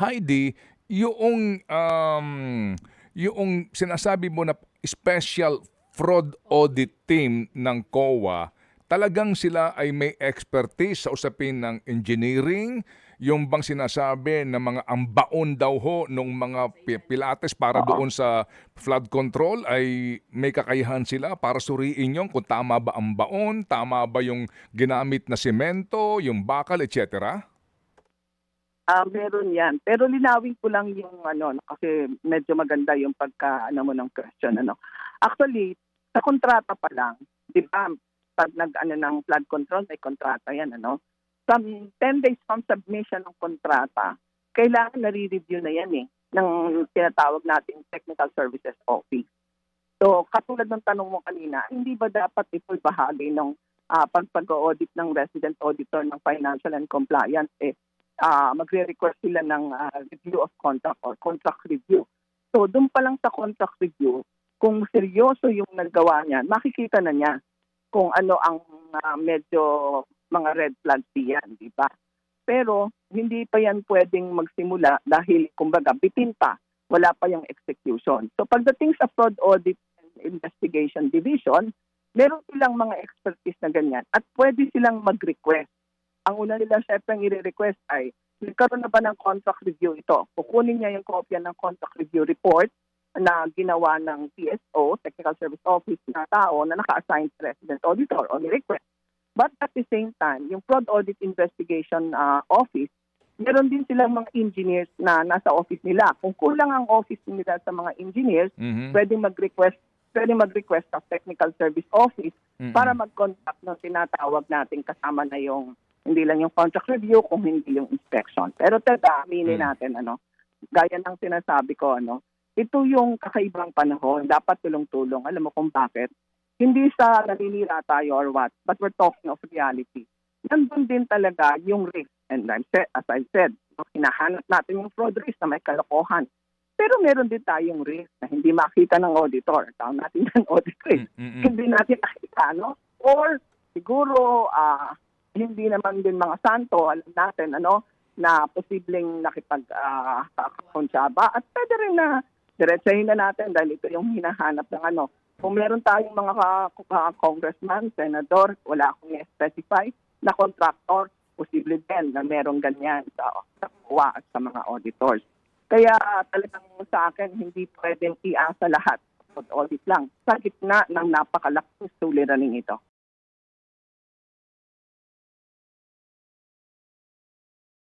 Heidi, yung sinasabi mo na special fraud audit team ng COA, talagang sila ay may expertise sa usapin ng engineering, yung bang sinasabi na mga ambaon daw ho nung mga pilates para Oo. doon sa flood control ay may kakayahan sila para suriin yung kung tama ba ang baon, tama ba yung ginamit na semento, yung bakal, etc.? Meron 'yan. Pero linawin ko lang yung ano, no, kasi medyo maganda yung pagka-ano mo ng question, ano. Actually, sa kontrata pa lang, 'di ba, 'pag nag-ano ng flood control, may kontrata 'yan, ano. Some 10 days from submission ng kontrata, kailangan nare-review na 'yan, ng tinatawag nating Technical Services Office. So, katulad ng tanong mo kanina, hindi ba dapat ito'y bahagi ng pag-audit ng resident auditor ng financial and compliance, magre-request sila ng review of contract or contract review. So, doon pa lang sa contract review, kung seryoso yung naggawa niya, makikita na niya kung ano ang medyo mga red flags diyan, di ba? Pero hindi pa yan pwedeng magsimula dahil kumbaga bitin pa, wala pa yung execution. So pagdating sa Fraud Audit and Investigation Division, meron silang mga expertise na ganyan at pwede silang mag-request. Ang una nila syempre ang i-request ay nagkaroon na ba ng contract review ito? Kukunin niya yung kopya ng contract review report na ginawa ng TSO, Technical Service Office na tao na naka-assign sa resident auditor o ni-request. But at the same time, yung Fraud Audit Investigation Office, meron din silang mga engineers na nasa office nila. Kung kulang ang office nila sa mga engineers, pwedeng mag-request sa Technical Service Office para mag-contact ng tinatawag natin kasama na yung hindi lang yung contract review kung hindi yung inspection. Pero aminin natin, gaya ng sinasabi ko, ito yung kakaibang panahon, dapat tulong-tulong. Alam mo kung bakit? Hindi sa naninira tayo or what, but we're talking of reality. Nandun din talaga yung risk. And as I said, hinahanap natin yung fraud risk na may kalokohan. Pero meron din tayong risk na hindi makita ng auditor. Tawag natin ng audit risk. Hindi natin nakita, no? Or siguro, hindi naman din mga santo, alam natin, na posibleng nakipag-konsyaba. At pwede rin na diretsahin na natin dahil ito yung hinahanap ng Kung meron tayong mga congressman, senador, wala akong i-specify, na contractor, posible din na merong ganyan sa sa mga auditors. Kaya talagang sa akin, hindi pwedeng iasa lahat. Audit lang sa gitna ng napakalaking suliraning ito.